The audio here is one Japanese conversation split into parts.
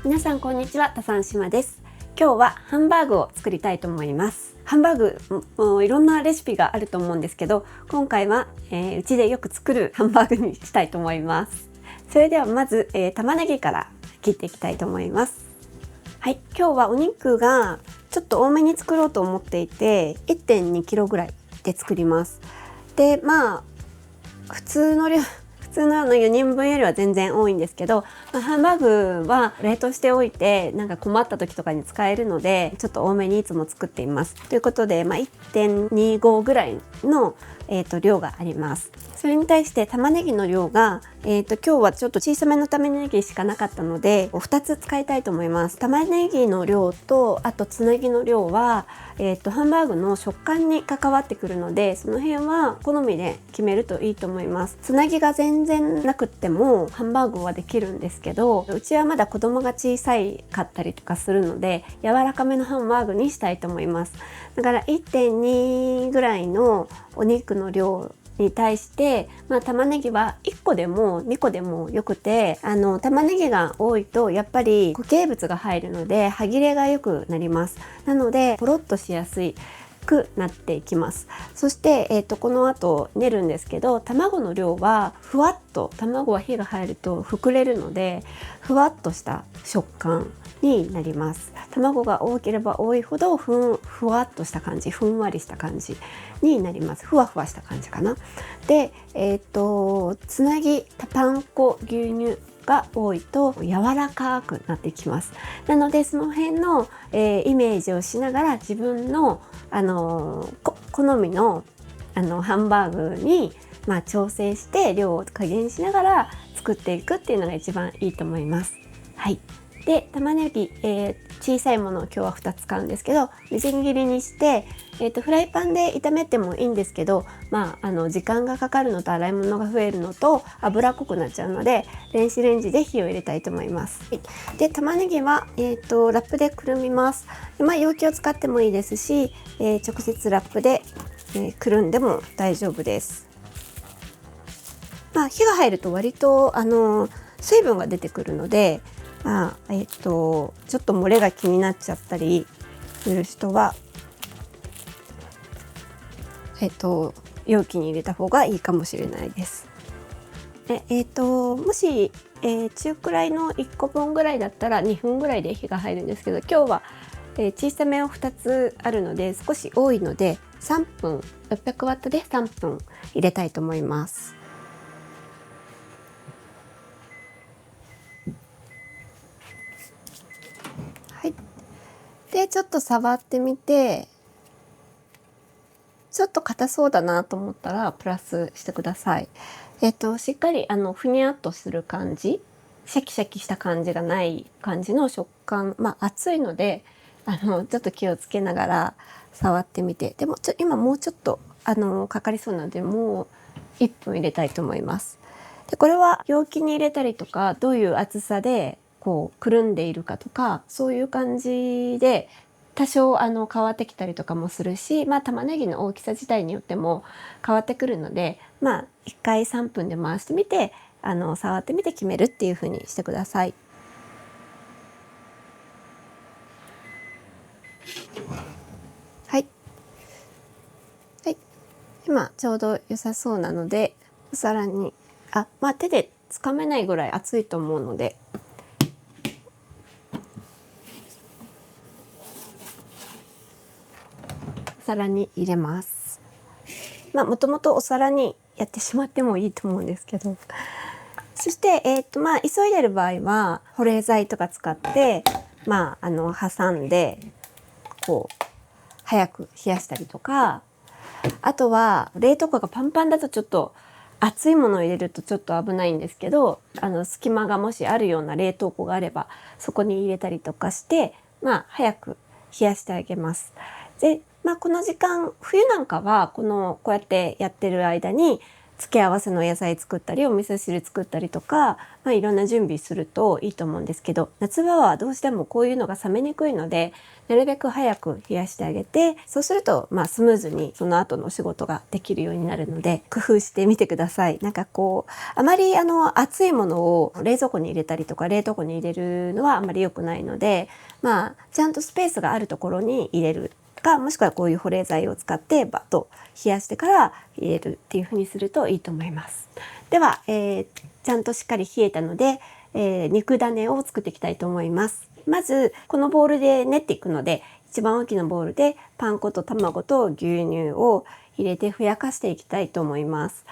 皆さんこんにちは、タサン島です。今日はハンバーグを作りたいと思います。ハンバーグもいろんなレシピがあると思うんですけど、今回は、うちでよく作るハンバーグにしたいと思います。それではまず、玉ねぎから切っていきたいと思います。はい、今日はお肉がちょっと多めに作ろうと思っていて 1.2 キロぐらいで作ります。で、普通の4人分よりは全然多いんですけど、ハンバーグは冷凍しておいてなんか困った時とかに使えるのでちょっと多めにいつも作っています。ということで、1.25 ぐらいの、量があります。それに対して玉ねぎの量が、今日はちょっと小さめの玉ねぎしかなかったので2つ使いたいと思います。玉ねぎの量とあとつなぎの量は、ハンバーグの食感に関わってくるので、その辺は好みで決めるといいと思います。つなぎが全然なくってもハンバーグはできるんですけど、うちはまだ子供が小さいかったりとかするので柔らかめのハンバーグにしたいと思います。だから 1.2 ぐらいのお肉の量に対して、玉ねぎは1個でも2個でもよくて、玉ねぎが多いとやっぱり固形物が入るので歯切れが良くなります。なのでポロッとしやすいくなっていきます。そして、この後練るんですけど、卵の量はふわっと、卵は火が入ると膨れるのでふわっとした食感になります。卵が多ければ多いほどふわっとした感じ、ふんわりした感じになります。ふわふわした感じかな。で、つなぎパン粉牛乳が多いと柔らかくなってきます。なのでその辺の、イメージをしながら自分の、好みの、ハンバーグに、調整して量を加減しながら作っていくっていうのが一番いいと思います。はい。で、玉ねぎ、小さいものを今日は2つ使うんですけど、みじん切りにして、フライパンで炒めてもいいんですけど、時間がかかるのと洗い物が増えるのと油っこくなっちゃうので電子レンジで火を入れたいと思います。で、玉ねぎは、ラップでくるみます。で、容器を使ってもいいですし、直接ラップで、くるんでも大丈夫です。火が入ると割と水分が出てくるので、ちょっと漏れが気になっちゃったりする人は、容器に入れた方がいいかもしれないです。で、もし、中くらいの1個分ぐらいだったら2分ぐらいで火が入るんですけど、今日は、小さめを2つあるので少し多いので3分、600ワットで3分入れたいと思います。はい。で、ちょっと触ってみて、ちょっと硬そうだなと思ったらプラスしてください。しっかりふにゃっとする感じ、シャキシャキした感じがない感じの食感、熱いのでちょっと気をつけながら触ってみて、でも今もうちょっとかかりそうなのでもう1分入れたいと思います。で、これは容器に入れたりとか、どういう厚さでこうくるんでいるかとか、そういう感じで多少変わってきたりとかもするし、玉ねぎの大きさ自体によっても変わってくるので、1回3分で回してみて触ってみて決めるっていう風にしてください。はい、はい、今ちょうど良さそうなのでお皿に手でつかめないぐらい熱いと思うのでお皿に入れます。もともとお皿にやってしまってもいいと思うんですけど、そして、急いでる場合は保冷剤とか使って挟んでこう早く冷やしたりとか、あとは冷凍庫がパンパンだとちょっと熱いものを入れるとちょっと危ないんですけど、隙間がもしあるような冷凍庫があればそこに入れたりとかして早く冷やしてあげます。で、この時間冬なんかはこうやってやってる間に付け合わせの野菜作ったりお味噌汁作ったりとか、いろんな準備するといいと思うんですけど、夏場はどうしてもこういうのが冷めにくいので、なるべく早く冷やしてあげて、そうするとスムーズにその後の仕事ができるようになるので、工夫してみてください。なんかあまり熱いものを冷蔵庫に入れたりとか冷凍庫に入れるのはあんまり良くないので、ちゃんとスペースがあるところに入れるか、もしくはこういう保冷剤を使ってバッと冷やしてから入れるっていう風にするといいと思います。では、ちゃんとしっかり冷えたので、肉種を作っていきたいと思います。まずこのボウルで練っていくので、一番大きなボウルでパン粉と卵と牛乳を入れてふやかしていきたいと思います。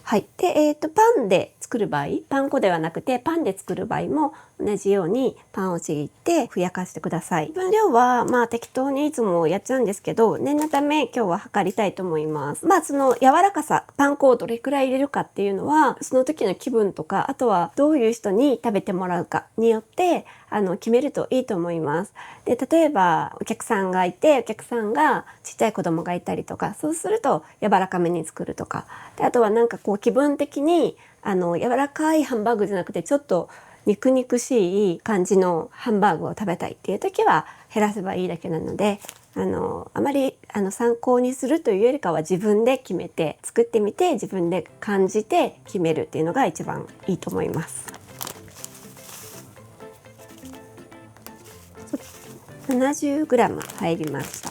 はい。で、パンで作る場合、パン粉ではなくてパンで作る場合も同じようにパンをちぎってふやかしてください。分量は適当にいつもやっちゃうんですけど、念のため今日は測りたいと思います。その柔らかさ、パン粉をどれくらい入れるかっていうのは、その時の気分とか、あとはどういう人に食べてもらうかによって決めるといいと思います。で、例えばお客さんがいて、お客さんがちっちゃい子供がいたりとか、そうすると柔らかめに作るとか、であとは気分的に柔らかいハンバーグじゃなくてちょっと肉々しい感じのハンバーグを食べたいっていう時は減らせばいいだけなので、あまり参考にするというよりかは自分で決めて作ってみて、自分で感じて決めるっていうのが一番いいと思います。70g 入りました。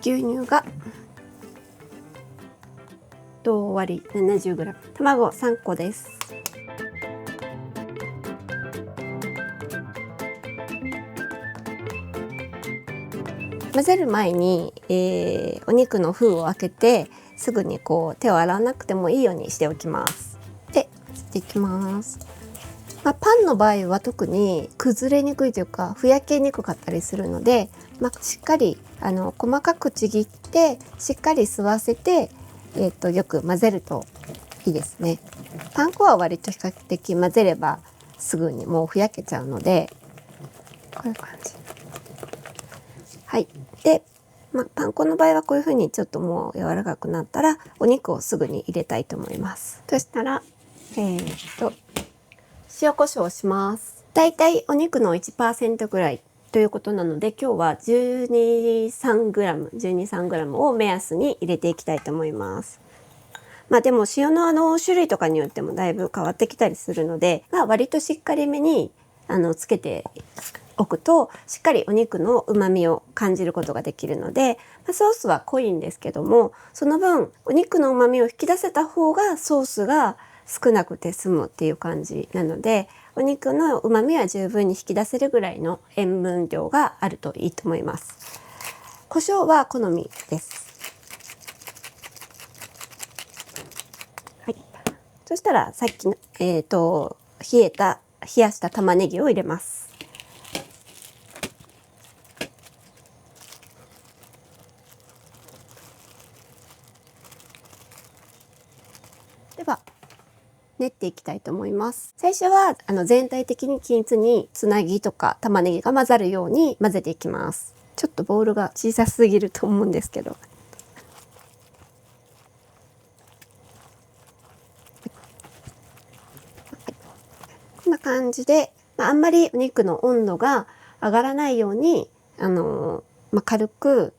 牛乳が同割り 70g、 卵3個です。混ぜる前に、お肉の封を開けてすぐに手を洗わなくてもいいようにしておきます。で、混ぜていきます。パンの場合は特に崩れにくいというかふやけにくかったりするので、しっかり細かくちぎってしっかり吸わせて、よく混ぜるといいですね。パン粉は割と比較的混ぜればすぐにもうふやけちゃうので、こういう感じ。はい。で、パン粉の場合はこういう風にちょっともう柔らかくなったらお肉をすぐに入れたいと思います。そしたら塩コショウをします。だいたいお肉の 1% ぐらいということなので、今日は 12,3g を目安に入れていきたいと思います。でも塩の種類とかによってもだいぶ変わってきたりするので、割としっかりめにつけておくとしっかりお肉の旨味を感じることができるので、ソースは濃いんですけども、その分お肉の旨味を引き出せた方がソースが少なくて済むっていう感じなので、お肉の旨味は十分に引き出せるぐらいの塩分量があるといいと思います。胡椒は好みです。はい、そしたらさっきの、冷やした玉ねぎを入れます。では練っていきたいと思います。最初は全体的に均一につなぎとか玉ねぎが混ざるように混ぜていきます。ちょっとボウルが小さすぎると思うんですけど、こんな感じで、あんまりお肉の温度が上がらないように軽く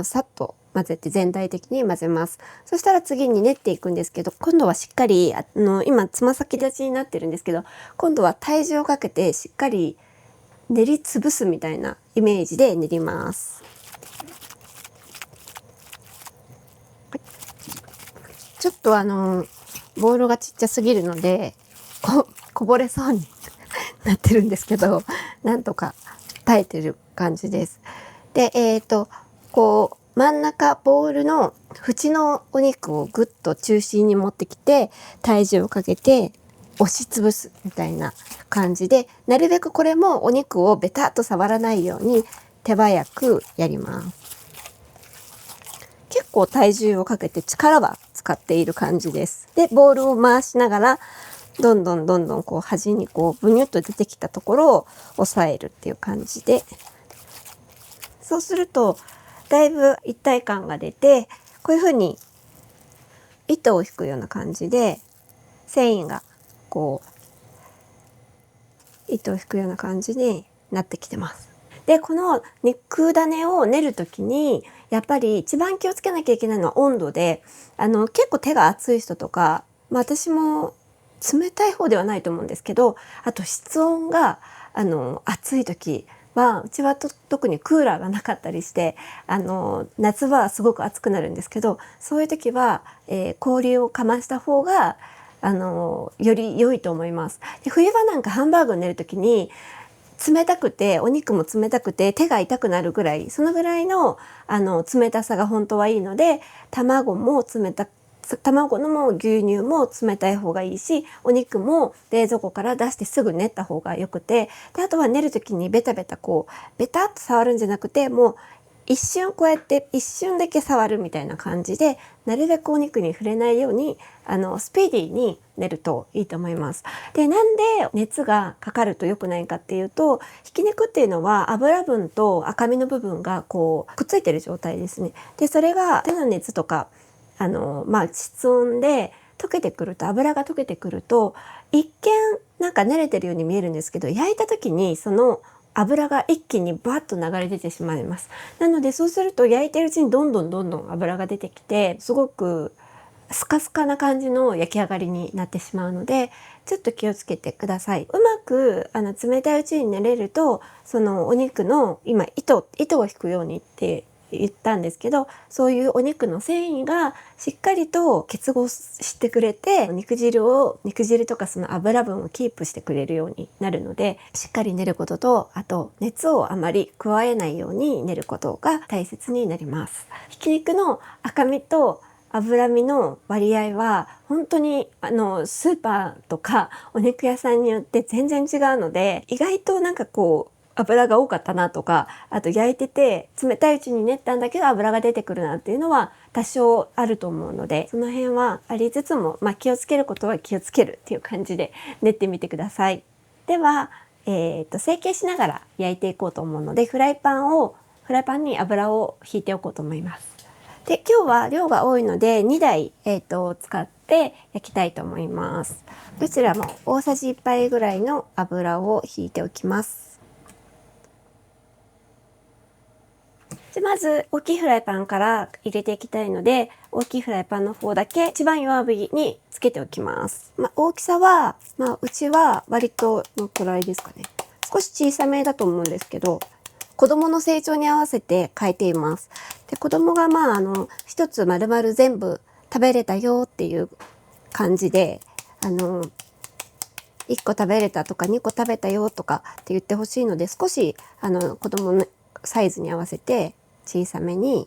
さっと混ぜて全体的に混ぜます。そしたら次に練っていくんですけど、今度はしっかり今つま先立ちになってるんですけど、今度は体重をかけてしっかり練りつぶすみたいなイメージで練ります。ちょっとボウルがちっちゃすぎるのでこぼれそうになってるんですけど、なんとか耐えてる感じです。で、真ん中ボウルの縁のお肉をぐっと中心に持ってきて体重をかけて押しつぶすみたいな感じで、なるべくこれもお肉をベタっと触らないように手早くやります。結構体重をかけて力は使っている感じです。で、ボウルを回しながらどんどん端にブニュッと出てきたところを押さえるっていう感じで、そうするとだいぶ一体感が出て、こういう風に糸を引くような感じで繊維がこう糸を引くような感じになってきてます。でこの肉種を練る時にやっぱり一番気をつけなきゃいけないのは温度で、結構手が熱い人とか、私も冷たい方ではないと思うんですけど、あと室温が暑い時はうちは特にクーラーがなかったりして、夏場はすごく暑くなるんですけど、そういう時は、氷をかました方がより良いと思います。で冬場なんかハンバーグを練る時に冷たくてお肉も冷たくて手が痛くなるぐらい、そのぐらいの冷たさが本当はいいので、卵のも牛乳も冷たい方がいいし、お肉も冷蔵庫から出してすぐ練った方がよくて、であとは練る時にベタベタっと触るんじゃなくて、もう一瞬こうやって一瞬だけ触るみたいな感じで、なるべくお肉に触れないようにスピーディーに練るといいと思います。でなんで熱がかかると良くないかっていうと、ひき肉っていうのは脂分と赤身の部分がこうくっついてる状態ですね。でそれが手の熱とか室温で溶けてくると、油が溶けてくると一見なんか練れてるように見えるんですけど、焼いた時にその油が一気にバッと流れ出てしまいます。なのでそうすると焼いてるうちにどんどん油が出てきて、すごくスカスカな感じの焼き上がりになってしまうので、ちょっと気をつけてください。うまく冷たいうちに練れると、そのお肉の今糸を引くようにって言ったんですけど、そういうお肉の繊維がしっかりと結合してくれて、肉汁とかその脂分をキープしてくれるようになるので、しっかり練ることと、あと熱をあまり加えないように練ることが大切になります。ひき肉の赤身と脂身の割合は本当にスーパーとかお肉屋さんによって全然違うので、意外となんかこう油が多かったなとか、あと焼いてて冷たいうちに練ったんだけど油が出てくるなっていうのは多少あると思うので、その辺はありつつも、気をつけることは気をつけるっていう感じで練ってみてください。では、成形しながら焼いていこうと思うので、フライパンに油を引いておこうと思います。で今日は量が多いので2台、使って焼きたいと思います。どちらも大さじ1杯ぐらいの油を引いておきます。でまず大きいフライパンから入れていきたいので、大きいフライパンの方だけ一番弱火につけておきます。大きさは、うちは割とのくらいですかね。少し小さめだと思うんですけど、子供の成長に合わせて変えています。で子供が一つ丸々全部食べれたよっていう感じで、1個食べれたとか2個食べたよとかって言ってほしいので、少し子供のサイズに合わせて小さめに、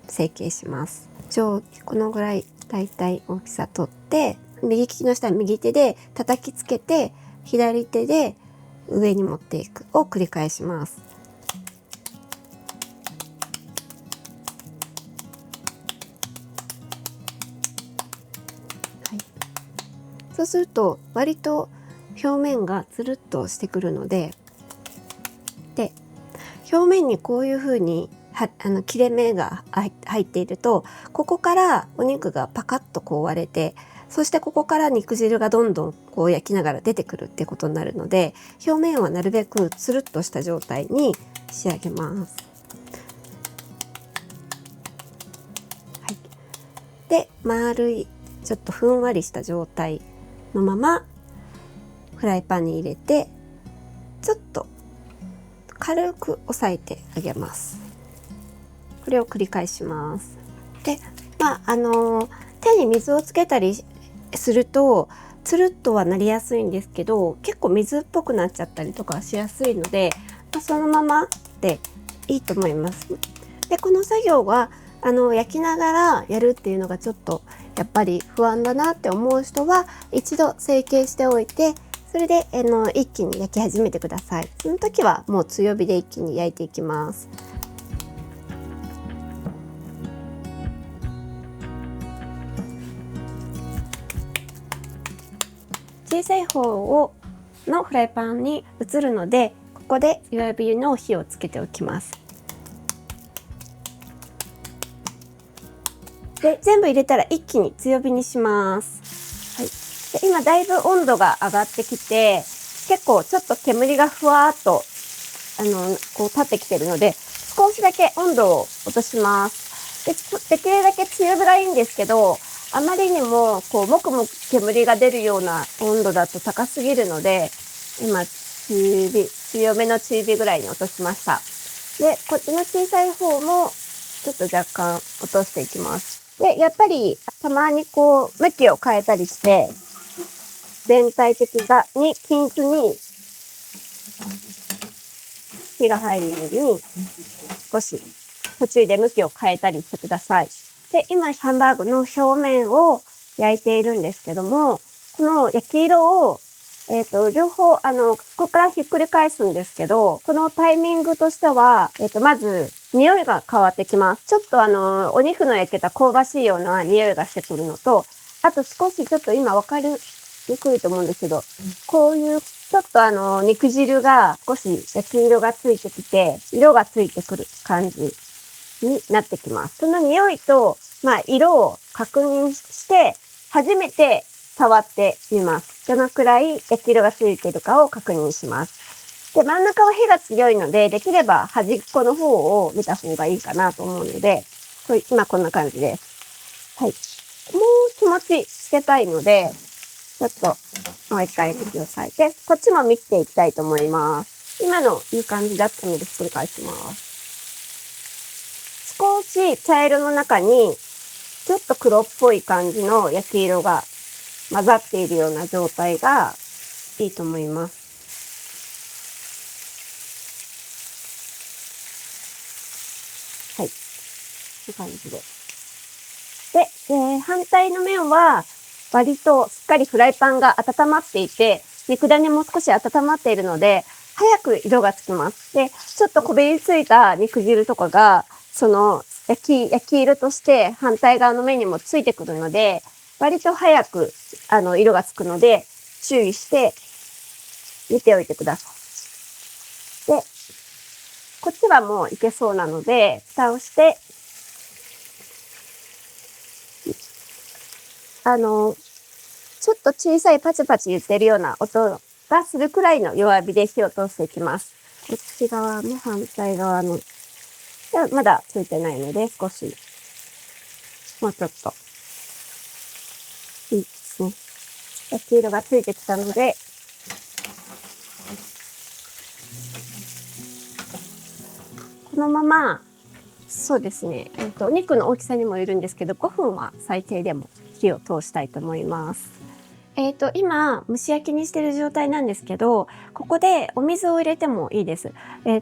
成形します。このぐらいだいたい大きさ取って、右利きの人は右手で叩きつけて、左手で上に持っていくを繰り返します。そうすると割と表面がつるっとしてくるので、表面にこういう風に切れ目が入っていると、ここからお肉がパカッとこう割れて、そしてここから肉汁がどんどんこう焼きながら出てくるってことになるので、表面はなるべくつるっとした状態に仕上げます。で丸いちょっとふんわりした状態のままフライパンに入れて、ちょっと軽く押さえてあげます。これを繰り返します。で手に水をつけたりするとつるっとはなりやすいんですけど、結構水っぽくなっちゃったりとかしやすいので、そのままでいいと思います。でこの作業は焼きながらやるっていうのがちょっとやっぱり不安だなって思う人は、一度成形しておいて、それで一気に焼き始めてください。その時はもう強火で一気に焼いていきます。小さい方のフライパンに移るので、ここで弱火の火をつけておきます。で、全部入れたら一気に強火にします。はい。で、今だいぶ温度が上がってきて、結構ちょっと煙がふわーっと、こう立ってきてるので、少しだけ温度を落とします。できるだけ強火がいいんですけど、あまりにも、こう、もくもく煙が出るような温度だと高すぎるので、今、強めの中火ぐらいに落としました。で、こっちの小さい方も、ちょっと若干落としていきます。で、やっぱり、たまにこう、向きを変えたりして、全体的に均一に火が入るように、少し途中で向きを変えたりしてください。で、今、ハンバーグの表面を焼いているんですけども、この焼き色を、両方、ここからひっくり返すんですけど、このタイミングとしては、まず、匂いが変わってきます。ちょっとお肉の焼けた香ばしいような匂いがしてくるのと、あと少しちょっと今わかりにくいと思うんですけど、こういう、ちょっと肉汁が少し焼き色がついてきて、色がついてくる感じになってきます。その匂いと、色を確認して、初めて触ってみます。どのくらい焼き色がついているかを確認します。で、真ん中は火が強いので、できれば端っこの方を見た方がいいかなと思うので、今こんな感じです。はい。もう気持ちつけたいので、ちょっともう一回見てください。で、こっちも見ていきたいと思います。今のいい感じだったのでひっくり返します。少し茶色の中にちょっと黒っぽい感じの焼き色が混ざっているような状態がいいと思います。はい。こんな感じで。で、反対の面は割としっかりフライパンが温まっていて、肉ダネも少し温まっているので、早く色がつきます。で、ちょっとこびりついた肉汁とかが、その焼き色として反対側の面にもついてくるので、割と早く、色がつくので、注意して見ておいてください。で、こっちはもういけそうなので、蓋をして、ちょっと小さいパチパチ言ってるような音がするくらいの弱火で火を通していきます。こっち側も反対側の。まだついてないので、少し、もうちょっと。いいですね。焼き色がついてきたので、このまま、そうですね、お肉の大きさにもよるんですけど、5分は最低でも火を通したいと思います。今、蒸し焼きにしている状態なんですけど、ここでお水を入れてもいいです。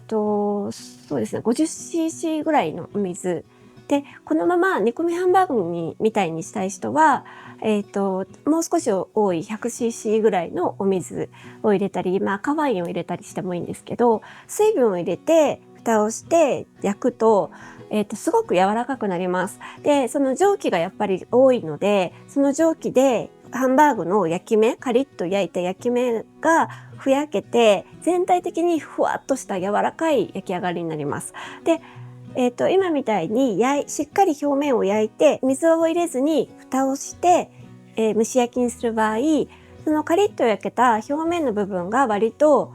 そうですね、50cc ぐらいのお水。で、このまま煮込みハンバーグみたいにしたい人は、もう少し多い 100cc ぐらいのお水を入れたり、赤ワインを入れたりしてもいいんですけど、水分を入れて、蓋をして焼くと、すごく柔らかくなります。で、その蒸気がやっぱり多いので、その蒸気でハンバーグの焼き目、カリッと焼いた焼き目がふやけて、全体的にふわっとした柔らかい焼き上がりになります。で、今みたいにしっかり表面を焼いて、水を入れずに蓋をして、蒸し焼きにする場合、そのカリッと焼けた表面の部分が割と、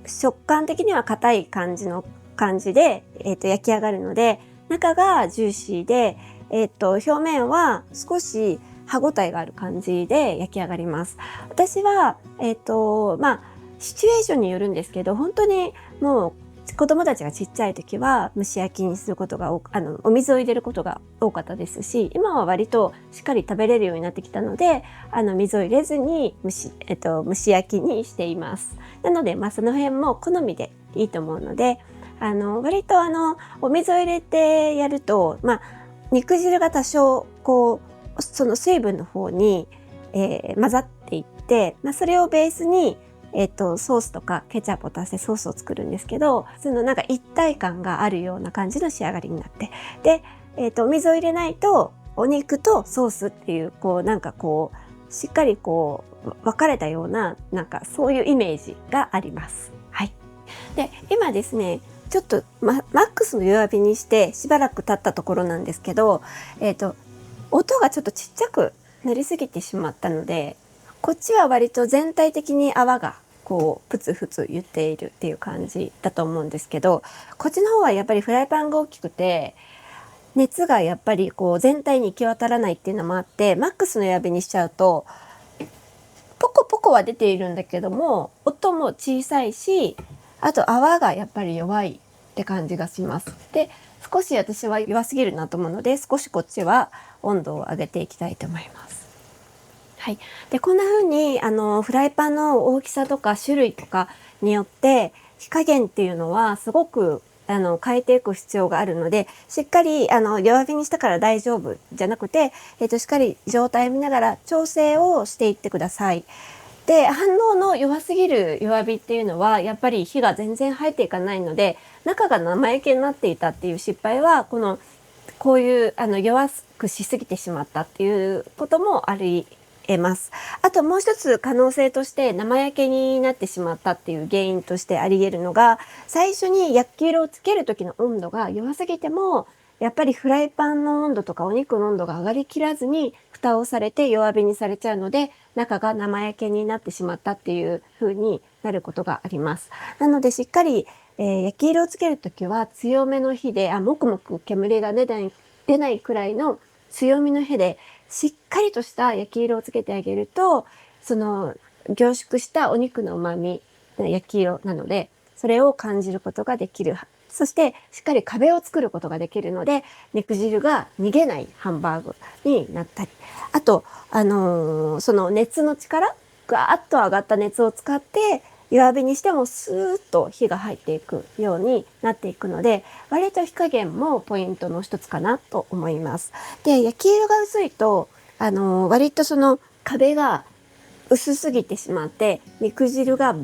食感的には硬い感じで、焼き上がるので、中がジューシーで、表面は少し歯ごたえがある感じで焼き上がります。私は、シチュエーションによるんですけど、本当にもう子供たちがちっちゃい時は蒸し焼きにすることがお水を入れることが多かったですし、今は割としっかり食べれるようになってきたので、水を入れずに蒸し焼きにしています。なので、その辺も好みでいいと思うので、割とお水を入れてやると、肉汁が多少その水分の方に、混ざっていって、それをベースにソースとかケチャップを足してソースを作るんですけど、そのなんか一体感があるような感じの仕上がりになって、で、お水を入れないとお肉とソースっていうしっかり分かれたようなそういうイメージがあります。はい。で、今ですね、ちょっとマックスの弱火にしてしばらく経ったところなんですけど、音がちょっとちっちゃくなりすぎてしまったので、こっちは割と全体的に泡がこうプツプツ言っているっていう感じだと思うんですけど、こっちの方はやっぱりフライパンが大きくて熱がやっぱりこう全体に行き渡らないっていうのもあって、マックスの弱火にしちゃうとポコポコは出ているんだけども音も小さいし、あと泡がやっぱり弱いって感じがします。で、少し私は弱すぎるなと思うので、少しこっちは温度を上げていきたいと思います。はい、でこんな風にフライパンの大きさとか種類とかによって火加減っていうのはすごく変えていく必要があるので、しっかり弱火にしたから大丈夫じゃなくて、しっかり状態を見ながら調整をしていってください。で、反応の弱すぎる弱火っていうのはやっぱり火が全然入っていかないので、中が生焼けになっていたっていう失敗はこういう弱くしすぎてしまったっていうこともあり得ます。あともう一つ可能性として生焼けになってしまったっていう原因としてあり得るのが、最初に焼き色をつける時の温度が弱すぎてもやっぱりフライパンの温度とかお肉の温度が上がりきらずに蓋をされて弱火にされちゃうので、中が生焼けになってしまったっていう風になることがあります。なのでしっかり、焼き色をつけるときは強めの火で、もくもく煙が出ないくらいの強めの火でしっかりとした焼き色をつけてあげると、その凝縮したお肉の旨味、焼き色なのでそれを感じることができる。そしてしっかり壁を作ることができるので、肉汁が逃げないハンバーグになったり、あと、その熱の力、ガーッと上がった熱を使って弱火にしてもスーッと火が入っていくようになっていくので、割と火加減もポイントの一つかなと思います。で、焼き色が薄いと割とその壁が薄すぎてしまって肉汁が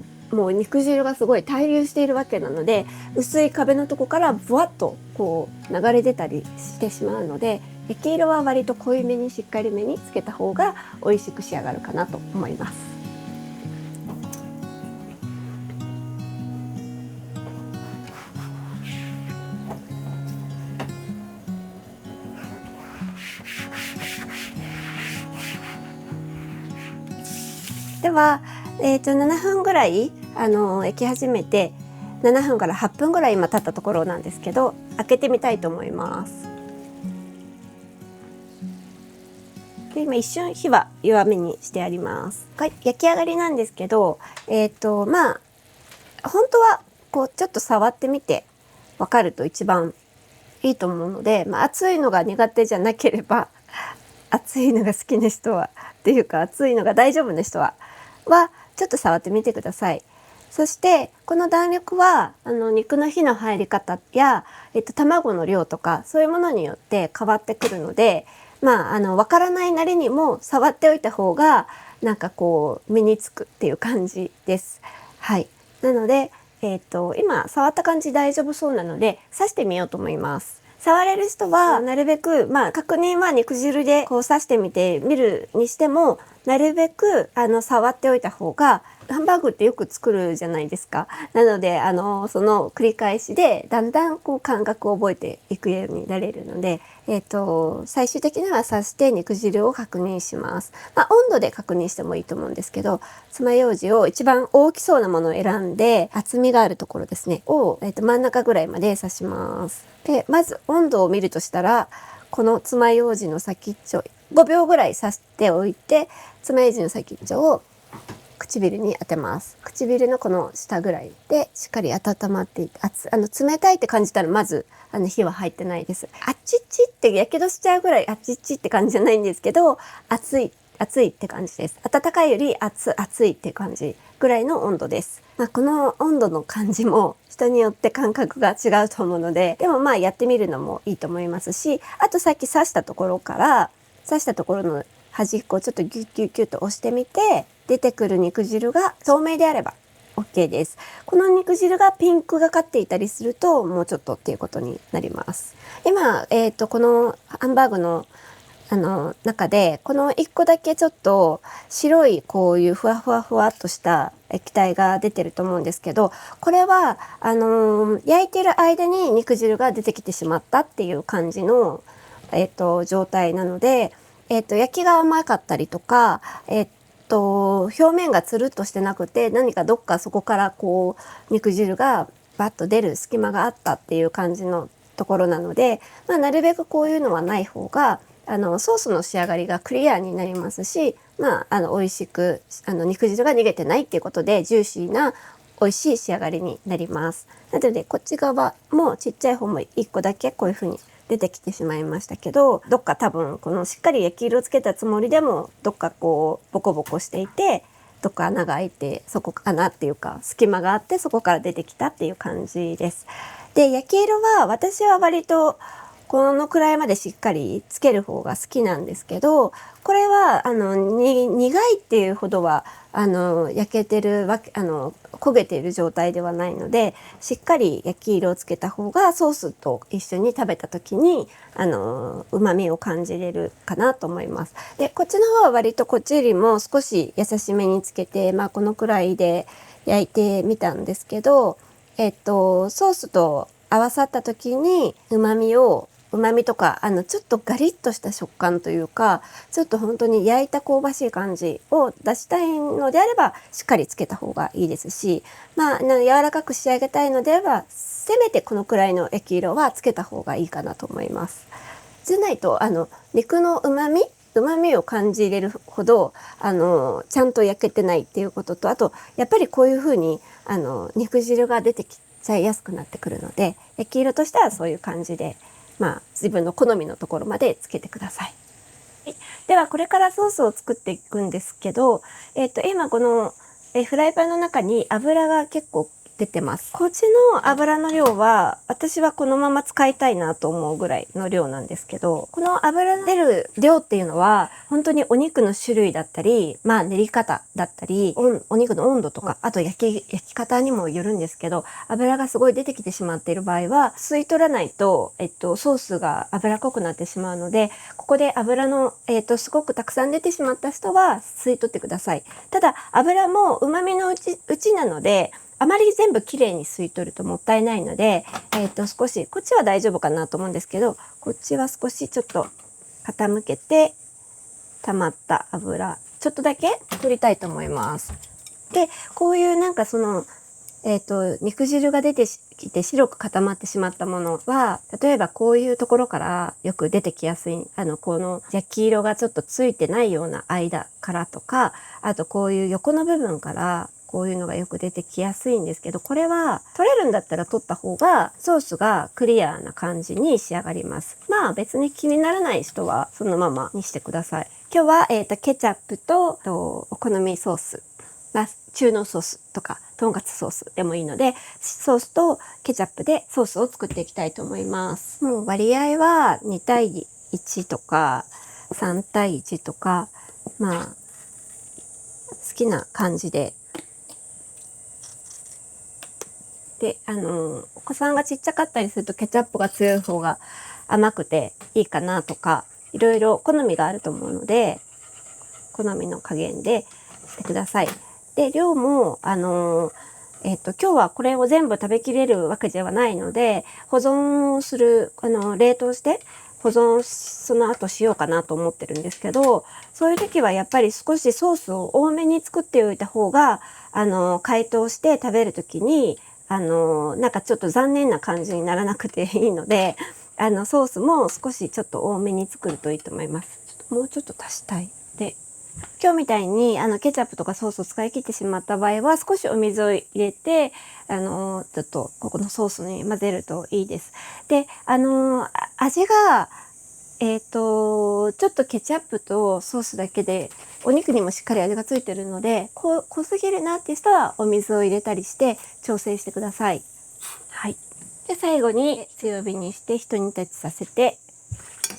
すごい対流しているわけなので、薄い壁のとこからブワッとこう流れ出たりしてしまうので、焼き色は割と濃いめにしっかりめにつけた方が美味しく仕上がるかなと思います。では、7分ぐらい焼き始めて7分から8分ぐらい今経ったところなんですけど、開けてみたいと思います。で今一瞬火は弱めにしてあります。はい、焼き上がりなんですけど、本当はこうちょっと触ってみて分かると一番いいと思うので、熱いのが苦手じゃなければ熱いのが好きな人はっていうか熱いのが大丈夫な人はちょっと触ってみてください。そしてこの弾力は肉の火の入り方や、卵の量とかそういうものによって変わってくるので、わからないなりにも触っておいた方がなんかこう身につくっていう感じです。はい。なので、今触った感じ大丈夫そうなので刺してみようと思います。触れる人はなるべく、確認は肉汁でこう刺してみてみるにしても、なるべく触っておいた方が、ハンバーグってよく作るじゃないですか。なのでその繰り返しでだんだんこう感覚を覚えていくようになれるので、最終的には刺して肉汁を確認します。温度で確認してもいいと思うんですけど、爪楊枝を一番大きそうなものを選んで、厚みがあるところですねを、真ん中ぐらいまで刺します。でまず温度を見るとしたら、この爪楊枝の先っちょ5秒ぐらい刺しておいて、爪楊枝の先っちょを唇に当てます。唇のこの下ぐらいでしっかり温まっていて、冷たいって感じたらまず火は入ってないです。あっちっちってやけどしちゃうぐらいあっちっちって感じじゃないんですけど、熱いって感じです。温かいより熱いって感じぐらいの温度です。この温度の感じも人によって感覚が違うと思うので、でもやってみるのもいいと思いますし、あとさっき刺したところの端っこをちょっとギュッギュッギュッと押してみて、出てくる肉汁が透明であれば OK です。この肉汁がピンクがかっていたりするともうちょっとっていうことになります。今、このハンバーグの中でこの1個だけちょっと白いこういうふわふわふわっとした液体が出てると思うんですけど、これは焼いてる間に肉汁が出てきてしまったっていう感じの、状態なので、焼きが甘かったりとか、表面がつるっとしてなくて、何かどっかそこからこう肉汁がバッと出る隙間があったっていう感じのところなので、なるべくこういうのはない方がソースの仕上がりがクリアになりますし、美味しく肉汁が逃げてないっていうことでジューシーな美味しい仕上がりになります。なのでこっち側もちっちゃい方も1個だけこういう風に出てきてしまいましたけど、どっか多分このしっかり焼き色つけたつもりでもどっかこうボコボコしていて、どっか穴が開いて、そこ穴っていうか隙間があってそこから出てきたっていう感じです。で焼き色は私は割とこのくらいまでしっかりつける方が好きなんですけど、これは苦いっていうほどは焼けてるわけ焦げている状態ではないので、しっかり焼き色をつけた方がソースと一緒に食べた時に旨味を感じれるかなと思います。でこっちの方は割とこっちよりも少し優しめにつけて、このくらいで焼いてみたんですけど、ソースと合わさった時に旨味とかちょっとガリッとした食感というか、ちょっと本当に焼いた香ばしい感じを出したいのであればしっかりつけた方がいいですし、柔らかく仕上げたいのであればせめてこのくらいの焼き色はつけた方がいいかなと思います。じゃないと肉の旨味を感じれるほどちゃんと焼けてないっていうことと、あとやっぱりこういう風に肉汁が出てきちゃいやすくなってくるので、焼き色としてはそういう感じで自分の好みのところまでつけてください。ではこれからソースを作っていくんですけど、今このフライパンの中に油が結構出てます。こっちの油の量は私はこのまま使いたいなと思うぐらいの量なんですけど、この油の出る量っていうのは本当にお肉の種類だったり、練り方だったり、お肉の温度とか、あと焼き方にもよるんですけど、油がすごい出てきてしまっている場合は吸い取らないと、ソースが脂っこくなってしまうので、ここで油の、すごくたくさん出てしまった人は吸い取ってください。ただ油も旨味のうちなので、あまり全部きれいに吸い取るともったいないので、少しこっちは大丈夫かなと思うんですけど、こっちは少しちょっと傾けて溜まった油ちょっとだけ取りたいと思います。でこういう肉汁が出てきて白く固まってしまったものは、例えばこういうところからよく出てきやすいこの焼き色がちょっとついてないような間からとか、あとこういう横の部分からこういうのがよく出てきやすいんですけど、これは取れるんだったら取った方がソースがクリアな感じに仕上がります。別に気にならない人はそのままにしてください。今日は、ケチャップとお好みソース、中濃ソースとかとんかつソースでもいいので、ソースとケチャップでソースを作っていきたいと思います。もう割合は2対1とか3対1とか、好きな感じで。で、お子さんがちっちゃかったりするとケチャップが強い方が甘くていいかなとか、いろいろ好みがあると思うので、好みの加減でしてください。で、量も、今日はこれを全部食べきれるわけではないので、保存をする、冷凍して保存その後しようかなと思ってるんですけど、そういう時はやっぱり少しソースを多めに作っておいた方が、解凍して食べる時に、なんかちょっと残念な感じにならなくていいので、ソースも少しちょっと多めに作るといいと思います。もうちょっと足したい。で、今日みたいにケチャップとかソースを使い切ってしまった場合は少しお水を入れてちょっとここのソースに混ぜるといいです。で味がちょっとケチャップとソースだけでお肉にもしっかり味がついてるので、濃すぎるなっていう人はお水を入れたりして調整してください。はい。で最後に強火にしてひと煮立ちさせて、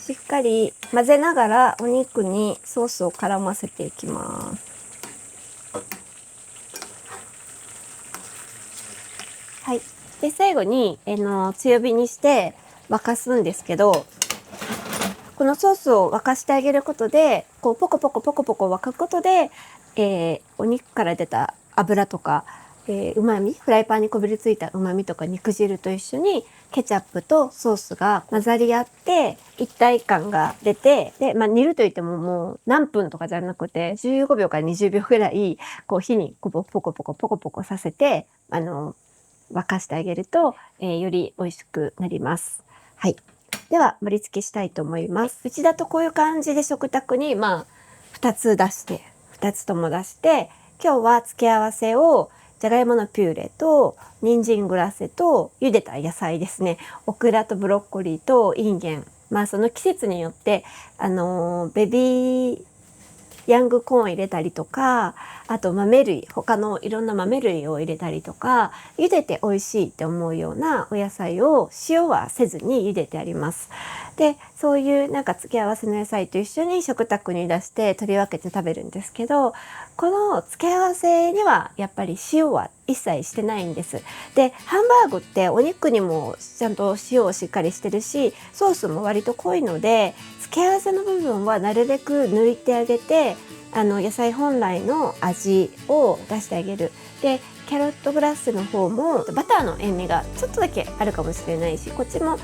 しっかり混ぜながらお肉にソースを絡ませていきます。はい。で最後に強火にして沸かすんですけど、このソースを沸かしてあげることでこうポコポコポコポコ沸くことで、お肉から出た油とかうまみ、フライパンにこびりついたうまみとか肉汁と一緒にケチャップとソースが混ざり合って一体感が出て、で、煮るといってももう何分とかじゃなくて15秒から20秒ぐらいこう火にポコポコポコポコポコさせて沸かしてあげると、より美味しくなります。はい。では盛り付けしたいと思います。うちだとこういう感じで食卓に2つとも出して、今日は付け合わせをじゃがいものピューレと人参グラセと茹でた野菜ですね。オクラとブロッコリーとインゲン。その季節によってベビーヤングコーン入れたりとか、あと豆類、他のいろんな豆類を入れたりとか、茹でて美味しいって思うようなお野菜を塩はせずに茹でてあります。で、そういう付け合わせの野菜と一緒に食卓に出して取り分けて食べるんですけど、この付け合わせにはやっぱり塩は一切してないんです。で、ハンバーグってお肉にもちゃんと塩をしっかりしてるし、ソースも割と濃いので、付け合わせの部分はなるべく抜いてあげて、野菜本来の味を出してあげる。で、キャロットグラッセの方もバターの塩味がちょっとだけあるかもしれないし、こっちも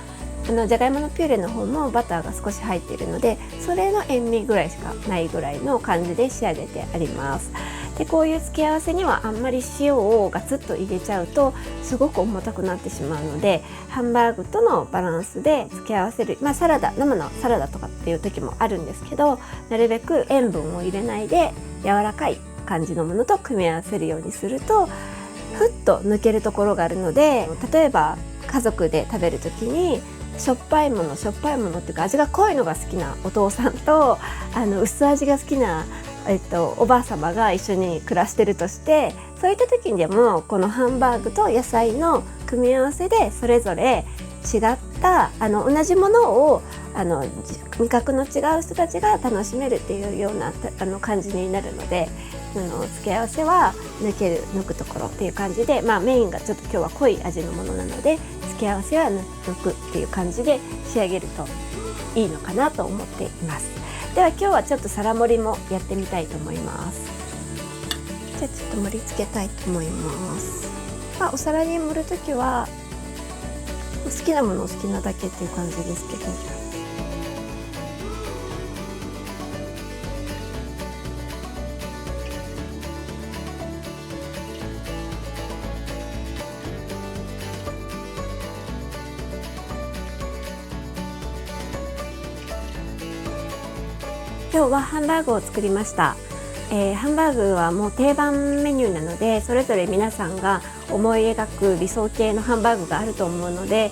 じゃがいものピューレの方もバターが少し入っているので、それの塩味ぐらいしかないぐらいの感じで仕上げてあります。で、こういう付け合わせにはあんまり塩をガツッと入れちゃうとすごく重たくなってしまうので、ハンバーグとのバランスで付け合わせる、サラダ、生のサラダとかっていう時もあるんですけど、なるべく塩分を入れないで柔らかい感じのものと組み合わせるようにするとふっと抜けるところがあるので、例えば家族で食べる時にしょっぱいものっていうか味が濃いのが好きなお父さんと薄味が好きなおばあ様が一緒に暮らしてるとして、そういった時にでもこのハンバーグと野菜の組み合わせでそれぞれ違った同じものを味覚の違う人たちが楽しめるっていうような感じになるので、付け合わせは抜くところっていう感じで、メインがちょっと今日は濃い味のものなので付け合わせは抜くっていう感じで仕上げるといいのかなと思っています。では今日はちょっと皿盛りもやってみたいと思います。じゃあちょっと盛り付けたいと思います。お皿に盛るときは好きなものを好きなだけっていう感じですけど、今日はハンバーグを作りました。ハンバーグはもう定番メニューなので、それぞれ皆さんが思い描く理想系のハンバーグがあると思うので、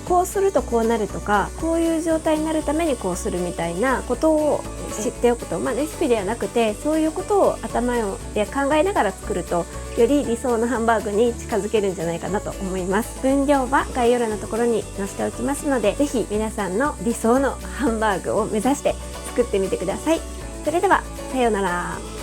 こうするとこうなるとか、こういう状態になるためにこうするみたいなことを知っておくと、レシピではなくてそういうことを頭で考えながら作るとより理想のハンバーグに近づけるんじゃないかなと思います。分量は概要欄のところに載せておきますので、ぜひ皆さんの理想のハンバーグを目指して作ってみてください。それではさようなら。